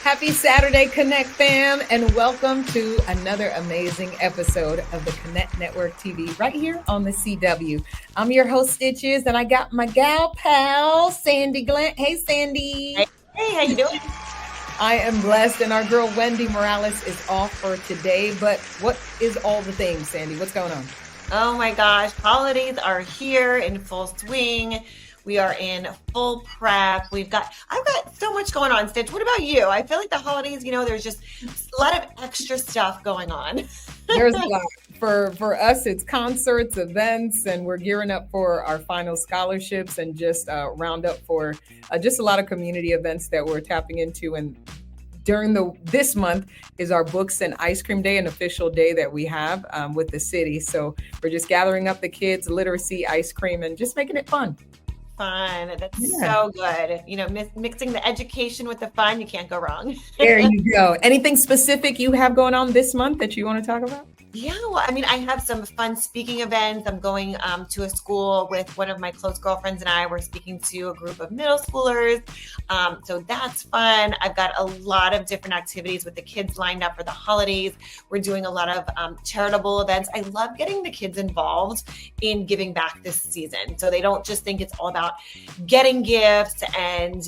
Happy Saturday, Connect fam, and welcome to another amazing episode of the Connect Network TV right here on the CW. I'm your host, Stitches, and I got my gal pal, Sandi Glandt. Hey, Sandy. Hey, how you doing? I am blessed, and our girl, Wendy Morales, is off for today. But what is all the things, Sandy? What's going on? Oh my gosh, holidays are here in full swing. We are in full prep. I've got so much going on, Stitch. What about you? I feel like the holidays, there's just a lot of extra stuff going on. There's a lot. For us, it's concerts, events, and we're gearing up for our final scholarships and just round up for just a lot of community events that we're tapping into. And during this month is our Books and Ice Cream Day, an official day that we have with the city. So we're just gathering up the kids, literacy, ice cream, and just making it fun. Fun. That's so good. Mixing the education with the fun, you can't go wrong. There you go. Anything specific you have going on this month that you want to talk about? Yeah, well, I have some fun speaking events. I'm going to a school with one of my close girlfriends and I. We're speaking to a group of middle schoolers. So that's fun. I've got a lot of different activities with the kids lined up for the holidays. We're doing a lot of charitable events. I love getting the kids involved in giving back this season. So they don't just think it's all about getting gifts and,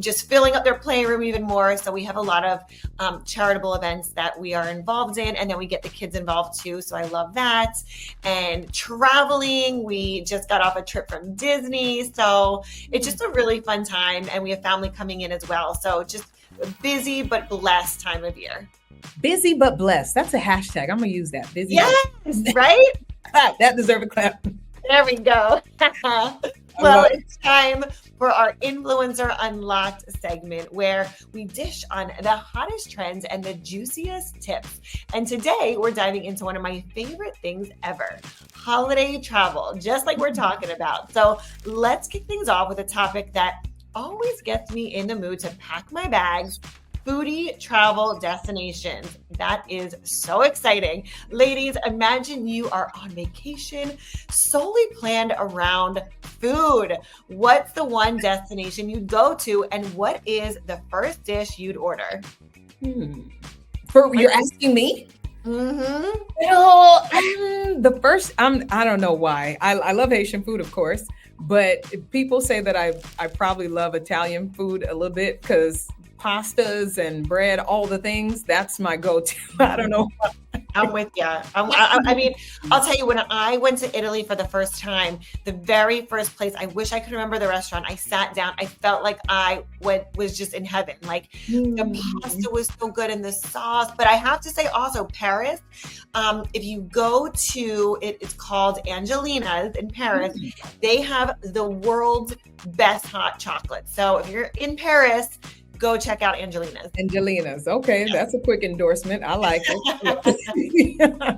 just filling up their playroom even more. So we have a lot of charitable events that we are involved in, and then we get the kids involved too. So I love that. And traveling, we just got off a trip from Disney. So it's just a really fun time. And we have family coming in as well. So just a busy but blessed time of year. Busy but blessed. That's a hashtag. I'm going to use that. Busy. Yes, right? That deserves a clap. There we go. Well, it's time for our Influencer Unlocked segment where we dish on the hottest trends and the juiciest tips. And today we're diving into one of my favorite things ever, holiday travel, just like we're talking about. So let's kick things off with a topic that always gets me in the mood to pack my bags. Foodie travel destinations. That is so exciting. Ladies, imagine you are on vacation solely planned around food. What's the one destination you'd go to, and what is the first dish you'd order? You're asking me? Mm-hmm. Well, the first, I don't know why. I love Haitian food, of course, but people say that I probably love Italian food a little bit because pastas and bread, all the things, that's my go-to. I don't know. I'm with you. I'll tell you, when I went to Italy for the first time, the very first place, I wish I could remember the restaurant. I sat down. I felt like I was just in heaven. Like the pasta was so good and the sauce. But I have to say also Paris, if you go to it's called Angelina's in Paris, they have the world's best hot chocolate. So if you're in Paris, go check out Angelina's. Angelina's. Okay, that's a quick endorsement. I like it.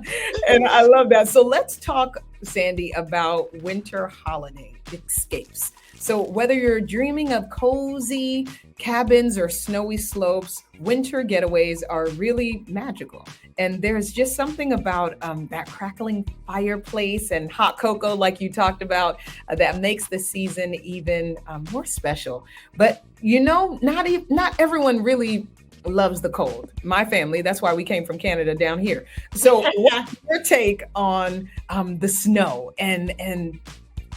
And I love that. So let's talk, Sandy, about winter holiday escapes. So whether you're dreaming of cozy cabins or snowy slopes, winter getaways are really magical. And there's just something about that crackling fireplace and hot cocoa, like you talked about, that makes the season even more special. But not everyone really loves the cold. My family, that's why we came from Canada down here. So what's your take on the snow and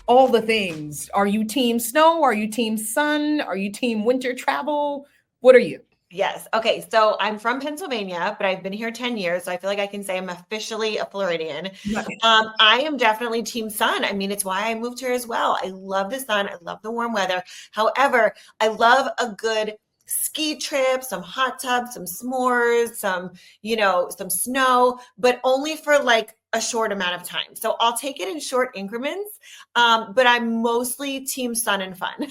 all the things? Are you team snow? Are you team sun? Are you team winter travel? What are you? Yes. Okay. So I'm from Pennsylvania, but I've been here 10 years. So I feel like I can say I'm officially a Floridian. I am definitely team sun. It's why I moved here as well. I love the sun. I love the warm weather. However, I love a good ski trip, some hot tubs, some s'mores, some snow, but only for like a short amount of time. So I'll take it in short increments. But I'm mostly team sun and fun.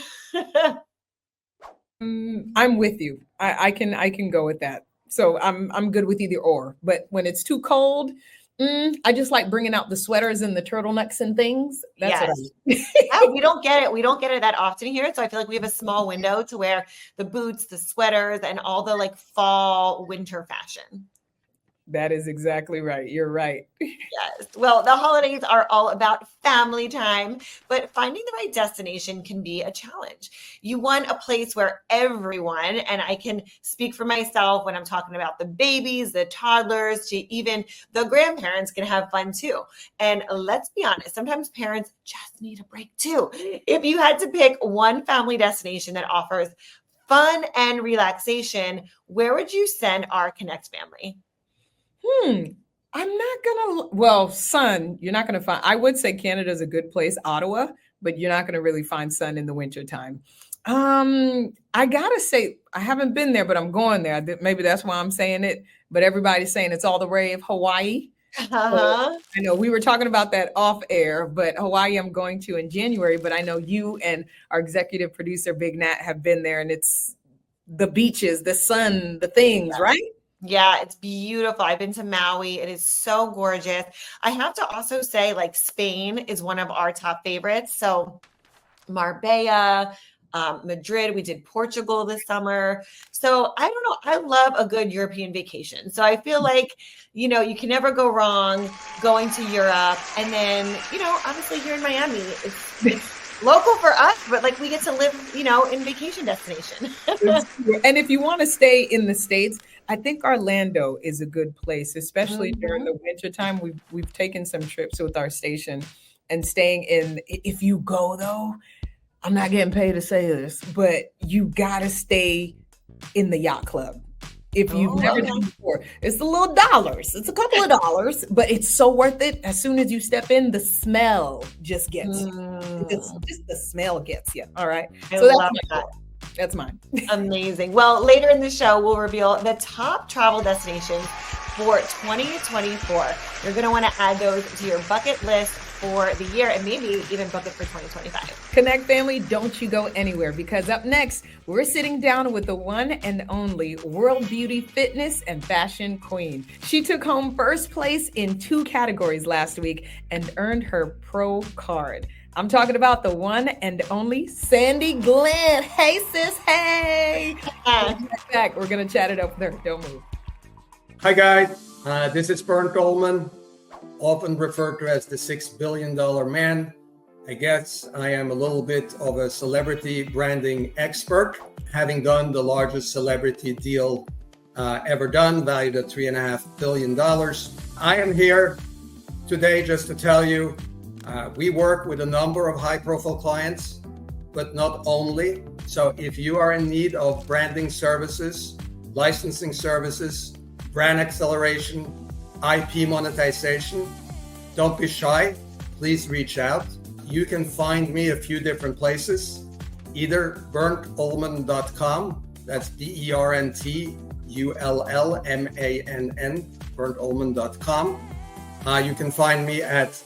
I'm with you. I can go with that. So I'm good with either or. But when it's too cold, I just like bringing out the sweaters and the turtlenecks and things. That's what I we don't get it. We don't get it that often here. So I feel like we have a small window to wear the boots, the sweaters, and all the like fall winter fashion. That is exactly right. You're right. Yes. Well, the holidays are all about family time, but finding the right destination can be a challenge. You want a place where everyone, and I can speak for myself when I'm talking about the babies, the toddlers, to even the grandparents can have fun too. And let's be honest, sometimes parents just need a break too. If you had to pick one family destination that offers fun and relaxation, where would you send our Connect family? Hmm. I'm not gonna, well, sun, you're not gonna find, I would say Canada's a good place, Ottawa, but you're not gonna really find sun in the wintertime. I gotta say, I haven't been there, but I'm going there. Maybe that's why I'm saying it, but everybody's saying it's all the rave, Hawaii. So Uh-huh. I know we were talking about that off air, but Hawaii I'm going to in January, but I know you and our executive producer, Big Nat, have been there and it's the beaches, the sun, the things, right? Yeah, it's beautiful. I've been to Maui. It is so gorgeous. I have to also say, like, Spain is one of our top favorites. So Marbella, Madrid, we did Portugal this summer. So I don't know. I love a good European vacation. So I feel like, you can never go wrong going to Europe. And then, obviously here in Miami, it's local for us, but like we get to live, in vacation destination. And if you want to stay in the States, I think Orlando is a good place, especially during the winter time. We've taken some trips with our station and staying in. If you go though, I'm not getting paid to say this, but you gotta stay in the yacht club. If you've never done it before, it's a little dollars. It's a couple of dollars, but it's so worth it. As soon as you step in, the smell just gets you. It's just the smell gets you. All right. I love that. That's mine. Amazing. Well, later in the show, we'll reveal the top travel destinations for 2024. You're going to want to add those to your bucket list for the year and maybe even book it for 2025. Connect family, don't you go anywhere because up next, we're sitting down with the one and only world beauty, fitness, and fashion queen. She took home first place in 2 categories last week and earned her pro card. I'm talking about the one and only Sandi Glandt. Hey, sis. Hey. Back. We're going to chat it up with her. Don't move. Hi, guys. This is Bernd Coleman, often referred to as the $6 billion man. I guess I am a little bit of a celebrity branding expert, having done the largest celebrity deal ever done, valued at $3.5 billion. I am here today just to tell you we work with a number of high-profile clients, but not only. So if you are in need of branding services, licensing services, brand acceleration, IP monetization, don't be shy. Please reach out. You can find me a few different places, either berntullman.com, that's BERNTULLMANN, berntullman.com. You can find me at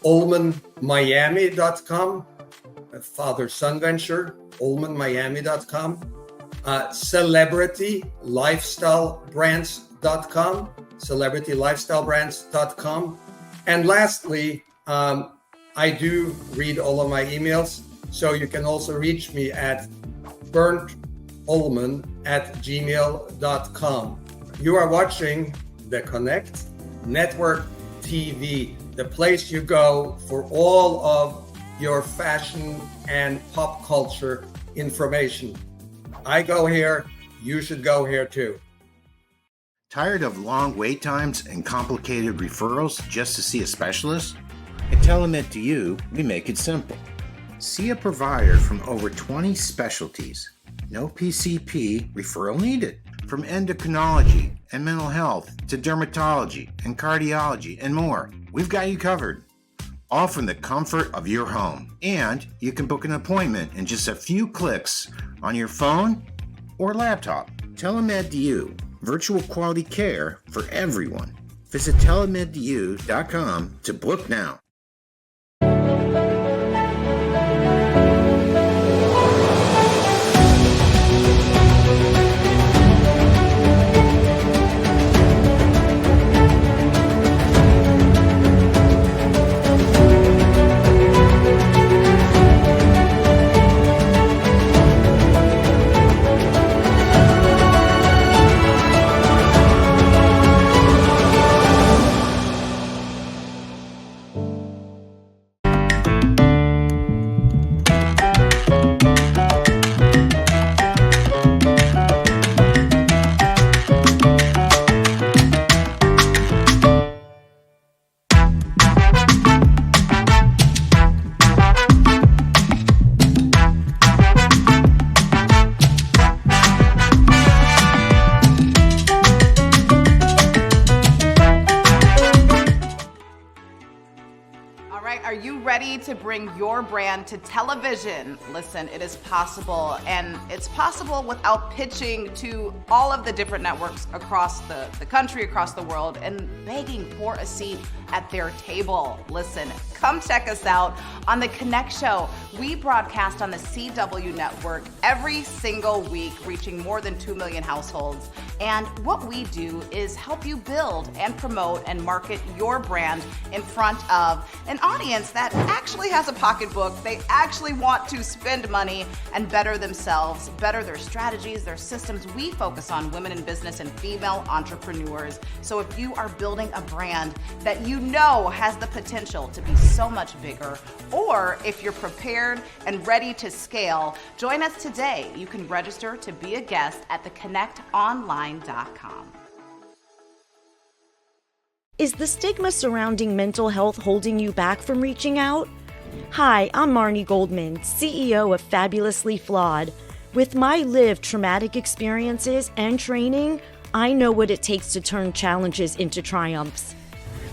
ullmanmiami.com, a father-son venture, ullmanmiami.com, celebritylifestylebrands.com, celebritylifestylebrands.com. And lastly, I do read all of my emails, so you can also reach me at berntullman@gmail.com. You are watching the Connect Network TV, the place you go for all of your fashion and pop culture information. I go here, you should go here too. Tired of long wait times and complicated referrals just to see a specialist? At TeleMed2U, we make it simple. See a provider from over 20 specialties. No PCP referral needed. From endocrinology and mental health to dermatology and cardiology and more, we've got you covered. All from the comfort of your home. And you can book an appointment in just a few clicks on your phone or laptop. TeleMed2U, virtual quality care for everyone. Visit telemed2u.com to book now. bring your brand to television. Listen, it is possible, and it's possible without pitching to all of the different networks across the country, across the world, and begging for a seat at their table. Listen, come check us out on The Connect Show. We broadcast on the CW network every single week, reaching more than 2 million households. And what we do is help you build and promote and market your brand in front of an audience that actually has a pocketbook. They actually want to spend money and better themselves, better their strategies, their systems. We focus on women in business and female entrepreneurs. So if you are building a brand that you know has the potential to be so much bigger, or if you're prepared and ready to scale, join us today. You can register to be a guest at theconnectonline.com. Is the stigma surrounding mental health holding you back from reaching out? Hi, I'm Marnie Goldman, CEO of Fabulously Flawed. With my lived traumatic experiences and training, I know what it takes to turn challenges into triumphs.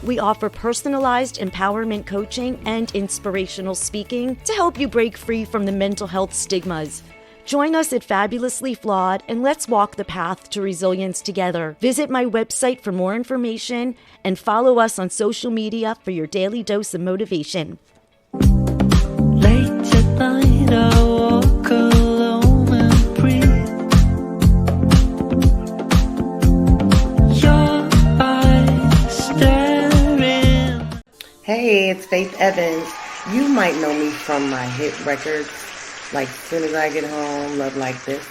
We offer personalized empowerment coaching and inspirational speaking to help you break free from the mental health stigmas. Join us at Fabulously Flawed and let's walk the path to resilience together. Visit my website for more information and follow us on social media for your daily dose of motivation. Late at night, I walk alone and breathe. Your eyes staring. Hey, it's Faith Evans. You might know me from my hit records like Soon As I Get Home, Love Like This.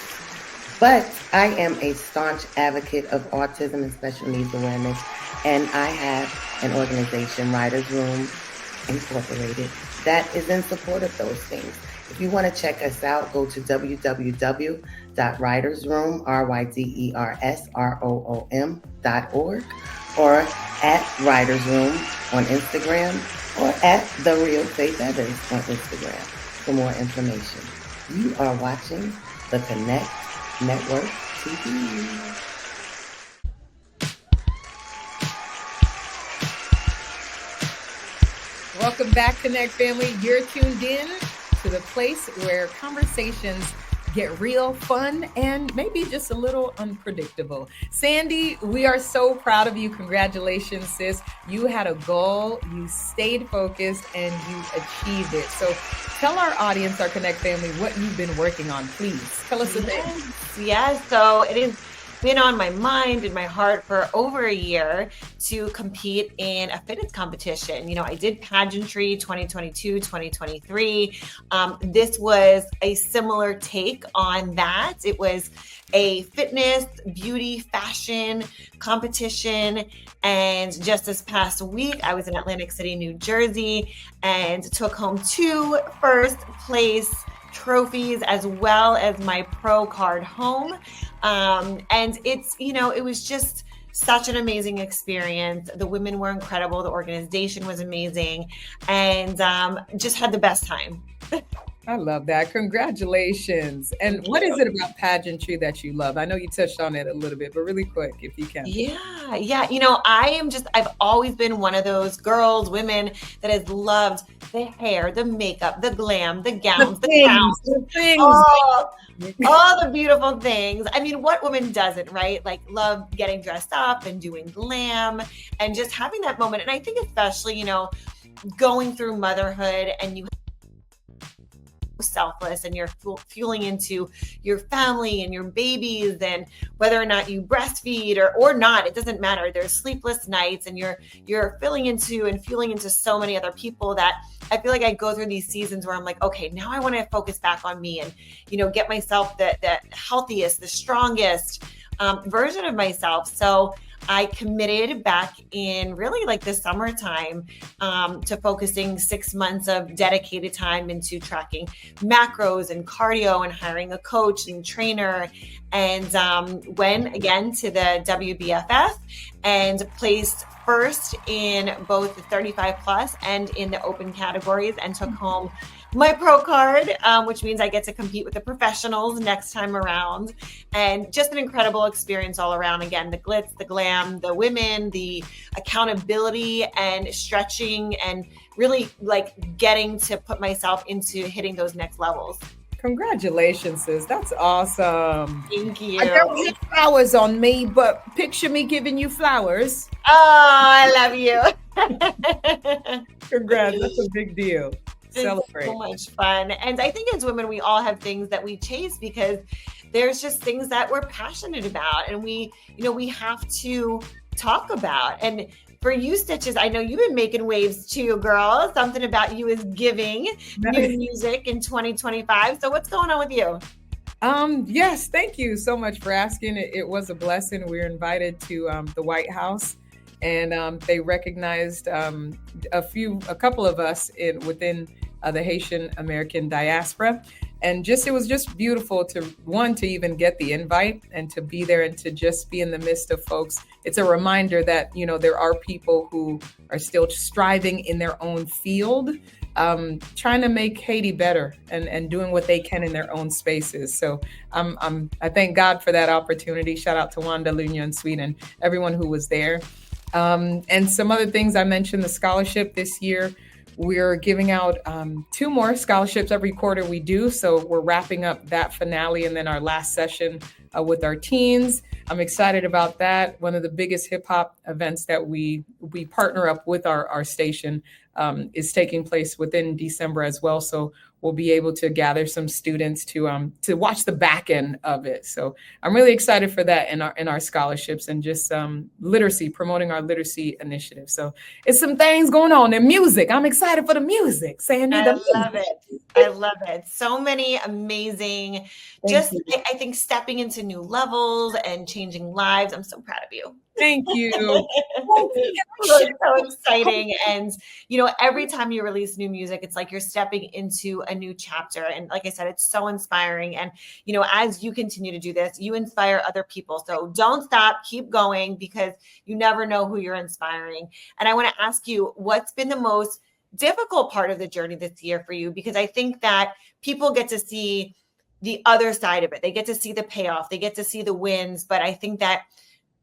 But I am a staunch advocate of autism and special needs awareness, and I have an organization, Writers Room Incorporated, that is in support of those things. If you want to check us out, go to www.writersroom.org or at Writers Room on Instagram or at The Real Faith Evans on Instagram for more information. You are watching the Connect Network TV. Welcome back, Connect family. You're tuned in to the place where conversations get real, fun, and maybe just a little unpredictable. Sandi, we are so proud of you. Congratulations, sis. You had a goal, you stayed focused, and you achieved it. So tell our audience, our Connect family, what you've been working on, please. Tell us the thing. Yes. So it has been on my mind and my heart for over a year to compete in a fitness competition. You know, I did pageantry 2022, 2023. This was a similar take on that. It was a fitness, beauty, fashion competition. And just this past week, I was in Atlantic City, New Jersey, and took home 2 first place trophies as well as my pro card home. And it's, you know, it was just such an amazing experience. The women were incredible. The organization was amazing, and just had the best time. I love that. Congratulations. And what is it about pageantry that you love? I know you touched on it a little bit, but really quick, if you can. Yeah. You know, I've always been one of those girls, women that has loved the hair, the makeup, the glam, the gowns, the crowns, all the beautiful things. I mean, what woman doesn't, right? Like love getting dressed up and doing glam and just having that moment. And I think especially, you know, going through motherhood and you selfless and you're fueling into your family and your babies, and whether or not you breastfeed or not, it doesn't matter. There's sleepless nights and you're filling into and fueling into so many other people that I feel like I go through these seasons where I'm like, okay, now I want to focus back on me and, you know, get myself the healthiest, the strongest version of myself. So I committed back in really like the summertime to focusing 6 months of dedicated time into tracking macros and cardio and hiring a coach and trainer, and went again to the WBFF and placed first in both the 35 plus and in the open categories, and took home my pro card, which means I get to compete with the professionals next time around. And just an incredible experience all around. Again, the glitz, the glam, the women, the accountability and stretching, and really like getting to put myself into hitting those next levels. Congratulations, sis. That's awesome. Thank you. I don't need flowers on me, but picture me giving you flowers. Oh, I love you. Congrats. That's a big deal. Celebrate. So much fun. And I think as women, we all have things that we chase because there's just things that we're passionate about, and we have to talk about. And for you, Stitches, I know you've been making waves too, girl. Something about you is giving new music in 2025. So what's going on with you? Yes, thank you so much for asking. It was a blessing. We were invited to the White House, and they recognized a couple of us within the Haitian American diaspora. And it was just beautiful to even get the invite and to be there and to just be in the midst of folks. It's a reminder that, there are people who are still striving in their own field, trying to make Haiti better and doing what they can in their own spaces. So I thank God for that opportunity. Shout out to Wanda, Lunya, and Sweden, everyone who was there. And some other things I mentioned, the scholarship this year. We're giving out 2 more scholarships every quarter we do. So we're wrapping up that finale and then our last session with our teens. I'm excited about that. One of the biggest hip hop events that we partner up with our station is taking place within December as well. So we'll be able to gather some students to watch the back end of it. So I'm really excited for that in our scholarships and just promoting our literacy initiative. So it's some things going on in music. I'm excited for the music, Sandy. I love it. I love it. So many amazing, I think stepping into new levels and changing lives. I'm so proud of you. Thank you. It's so exciting. And, every time you release new music, it's like you're stepping into a new chapter. And like I said, it's so inspiring. And, as you continue to do this, you inspire other people. So don't stop, keep going, because you never know who you're inspiring. And I want to ask you, what's been the most difficult part of the journey this year for you? Because I think that people get to see the other side of it. They get to see the payoff. They get to see the wins. But I think that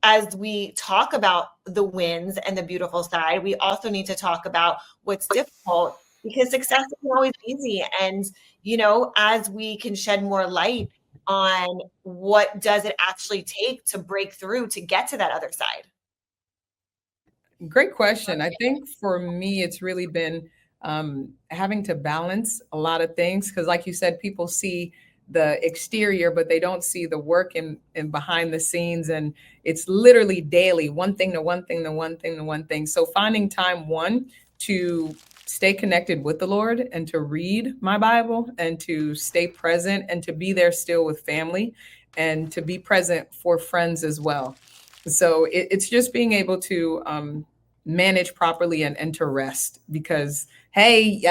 as we talk about the wins and the beautiful side, we also need to talk about what's difficult, because success isn't always easy. And, as we can shed more light on what does it actually take to break through to get to that other side. Great question. I think for me, it's really been having to balance a lot of things, because like you said, people see the exterior, but they don't see the work and behind the scenes. And it's literally daily, one thing to one thing to one thing to one thing. So finding time, to stay connected with the Lord and to read my Bible and to stay present and to be there still with family and to be present for friends as well. So it's just being able to manage properly and to rest, because hey,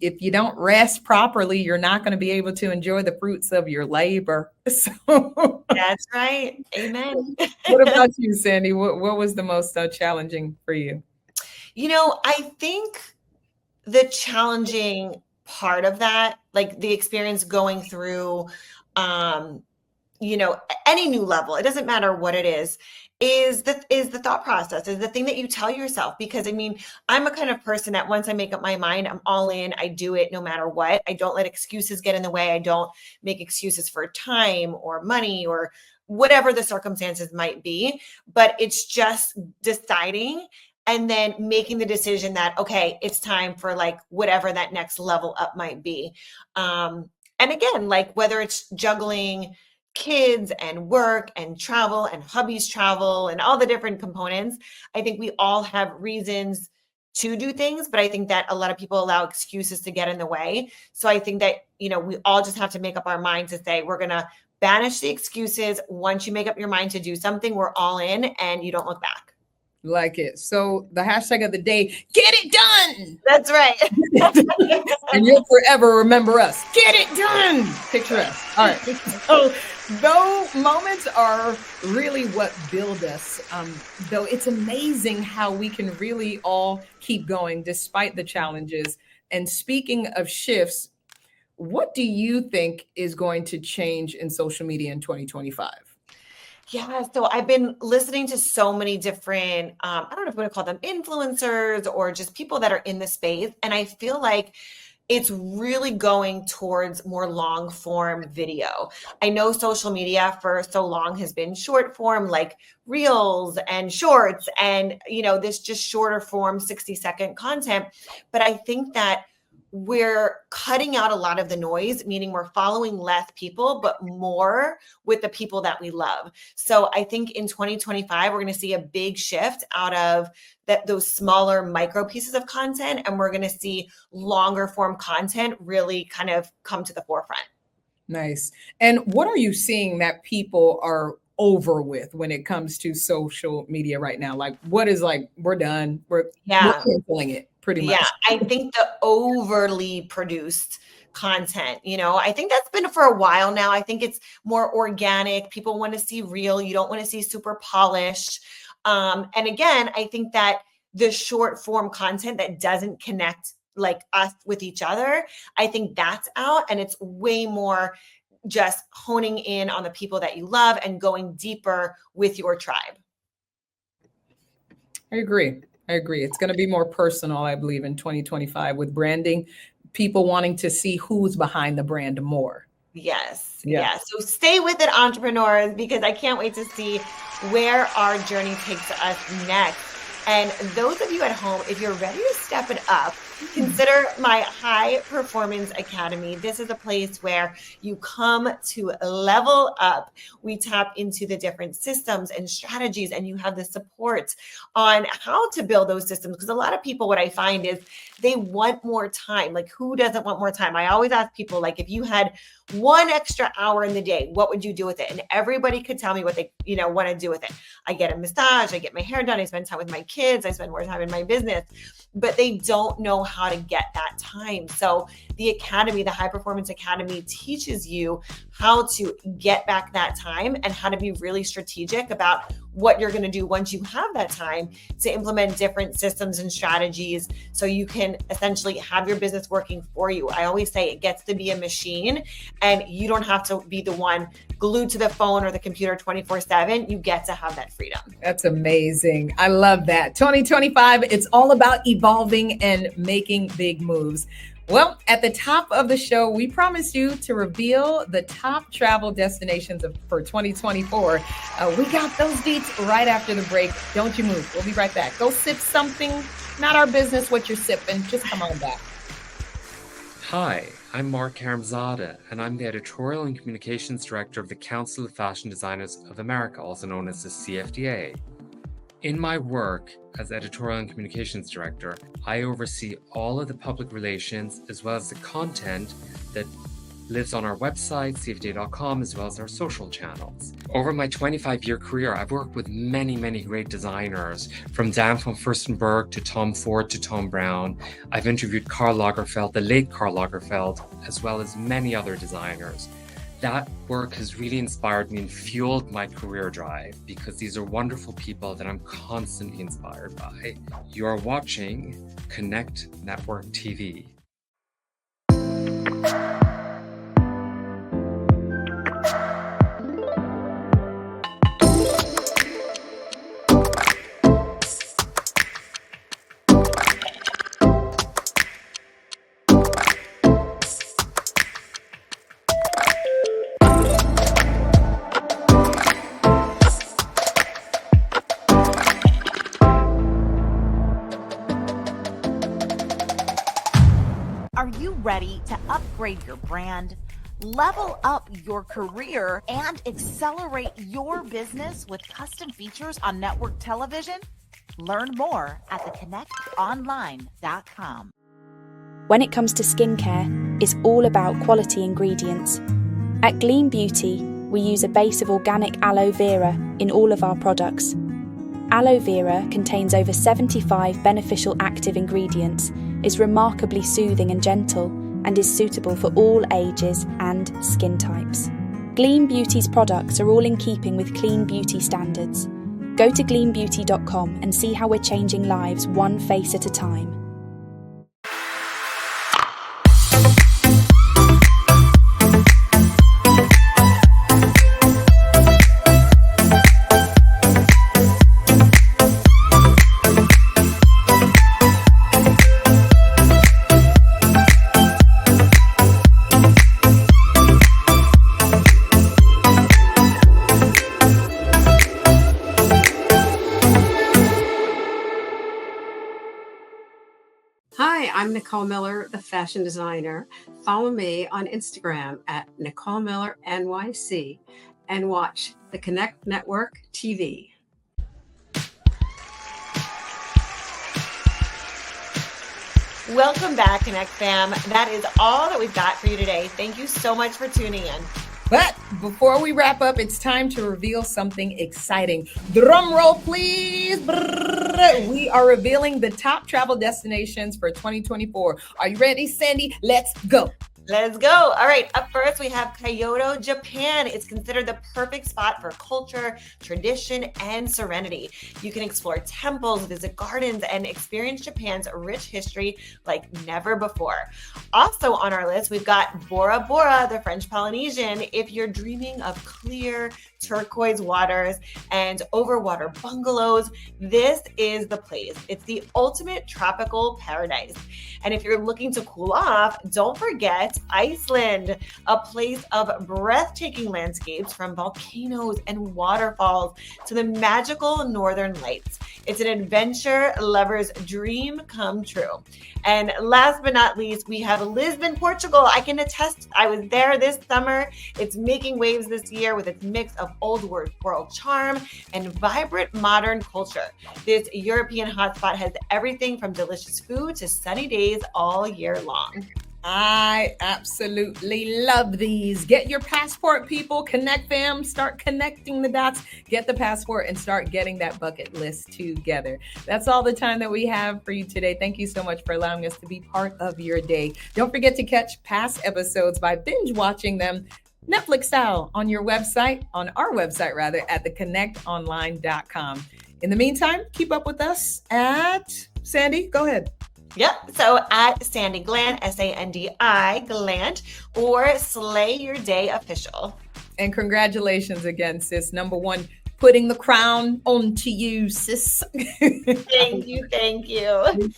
if you don't rest properly, you're not going to be able to enjoy the fruits of your labor. So that's right. Amen. What about you, Sandy? What was the most challenging for you? I think the challenging part of that, like the experience going through, any new level, it doesn't matter what it is the thought process, is the thing that you tell yourself. Because I'm a kind of person that once I make up my mind, I'm all in, I do it no matter what. I don't let excuses get in the way. I don't make excuses for time or money or whatever the circumstances might be, but it's just deciding and then making the decision that, okay, it's time for like whatever that next level up might be. And again, like whether it's juggling kids and work and travel and hubby's travel and all the different components, I think we all have reasons to do things, but I think that a lot of people allow excuses to get in the way. So I think that, we all just have to make up our mind to say, we're going to banish the excuses. Once you make up your mind to do something, we're all in and you don't look back. Like it. So the hashtag of the day, get it done. That's right. And you'll forever remember us. Get it done. Picture us. All right. So though moments are really what build us, though it's amazing how we can really all keep going despite the challenges. And speaking of shifts, What do you think is going to change in social media in 2025? Yeah, so I've been listening to so many different, I don't know if we want to call them influencers or just people that are in the space. And I feel like it's really going towards more long form video. I know social media for so long has been short form, like reels and shorts and, this just shorter form 60-second content. But I think that we're cutting out a lot of the noise, meaning we're following less people, but more with the people that we love. So I think in 2025, we're going to see a big shift out of those smaller micro pieces of content, and we're going to see longer form content really kind of come to the forefront. Nice. And what are you seeing that people are over with when it comes to social media right now? Like, what is like, we're done. We're canceling it pretty much. Yeah, I think the overly produced content, I think that's been for a while now. I think it's more organic. People want to see real. You don't want to see super polished. And again, I think that the short form content that doesn't connect like us with each other, I think that's out, and it's way more just honing in on the people that you love and going deeper with your tribe. I agree. It's going to be more personal, I believe, in 2025 with branding, people wanting to see who's behind the brand more. Yes. Yeah. So stay with it, entrepreneurs, because I can't wait to see where our journey takes us next. And those of you at home, if you're ready to step it up, consider my High Performance Academy. This is a place where you come to level up. We tap into the different systems and strategies, and you have the support on how to build those systems. Because a lot of people, what I find is they want more time. Like, who doesn't want more time? I always ask people, like, if you had 1 extra hour in the day, what would you do with it? And everybody could tell me what they, want to do with it. I get a massage, I get my hair done, I spend time with my kids, I spend more time in my business, but they don't know how to get that time. So the Academy, the High Performance Academy, teaches you how to get back that time and how to be really strategic about what you're going to do once you have that time to implement different systems and strategies so you can essentially have your business working for you. I always say it gets to be a machine, and you don't have to be the one glued to the phone or the computer 24/7. You get to have that freedom. That's amazing. I love that. 2025, it's all about evolving and making big moves. Well, at the top of the show, we promised you to reveal the top travel destinations for 2024. We got those beats right after the break. Don't you move. We'll be right back. Go sip something. Not our business what you're sipping. Just come on back. Hi, I'm Mark Karamzada, and I'm the Editorial and Communications Director of the Council of Fashion Designers of America, also known as the CFDA. In my work as Editorial and Communications Director, I oversee all of the public relations as well as the content that lives on our website, cfda.com, as well as our social channels. Over my 25-year career, I've worked with many, many great designers, from Dan von Furstenberg to Tom Ford to Tom Brown. I've interviewed Karl Lagerfeld, the late Karl Lagerfeld, as well as many other designers. That work has really inspired me and fueled my career drive, because these are wonderful people that I'm constantly inspired by. You are watching Connect Network TV. Ready to upgrade your brand, level up your career, and accelerate your business with custom features on network television? Learn more at theconnectonline.com. When it comes to skincare, it's all about quality ingredients. At Gleam Beauty, we use a base of organic aloe vera in all of our products. Aloe vera contains over 75 beneficial active ingredients, is remarkably soothing and gentle, and is suitable for all ages and skin types. Gleam Beauty's products are all in keeping with clean beauty standards. Go to gleambeauty.com and see how we're changing lives one face at a time. I'm Nicole Miller, the fashion designer. Follow me on Instagram at Nicole Miller NYC and watch the Connect Network TV. Welcome back, Connect fam. That is all that we've got for you today. Thank you so much for tuning in. But before we wrap up, it's time to reveal something exciting. Drum roll, please. Brrr. We are revealing the top travel destinations for 2024. Are you ready, Sandy? Let's go. Let's go. All right. Up first, we have Kyoto, Japan. It's considered the perfect spot for culture, tradition, and serenity. You can explore temples, visit gardens, and experience Japan's rich history like never before. Also on our list, we've got Bora Bora, the French Polynesian. If you're dreaming of clear, turquoise waters and overwater bungalows, this is the place. It's the ultimate tropical paradise. And if you're looking to cool off, don't forget Iceland, a place of breathtaking landscapes from volcanoes and waterfalls to the magical northern lights. It's an adventure lover's dream come true. And last but not least, we have Lisbon, Portugal. I can attest, I was there this summer. It's making waves this year with its mix of old world charm and vibrant modern culture. This European hotspot has everything from delicious food to sunny days all year long. I absolutely love these. Get your passport, people. Connect fam. Start connecting the dots. Get the passport and start getting that bucket list together. That's all the time that we have for you today. Thank you so much for allowing us to be part of your day. Don't forget to catch past episodes by binge watching them Netflix style on our website, at theconnectonline.com. In the meantime, keep up with us at Sandy. Go ahead. Yep. So at Sandi Glandt, SANDI Glandt, or Slay Your Day Official. And congratulations again, sis. Number one, putting the crown onto you, sis. Thank you.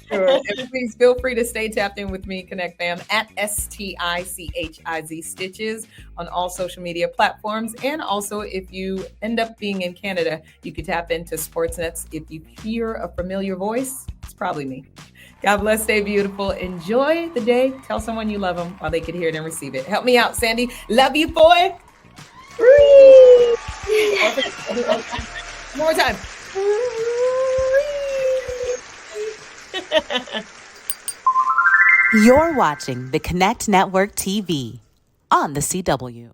Sure. And please feel free to stay tapped in with me, Connect Fam, at STICHIZ Stitches on all social media platforms. And also, if you end up being in Canada, you can tap into Sportsnet's. If you hear a familiar voice, it's probably me. God bless, stay beautiful. Enjoy the day. Tell someone you love them while they can hear it and receive it. Help me out, Sandy. Love you, boy. More time. You're watching the Connect Network TV on the CW.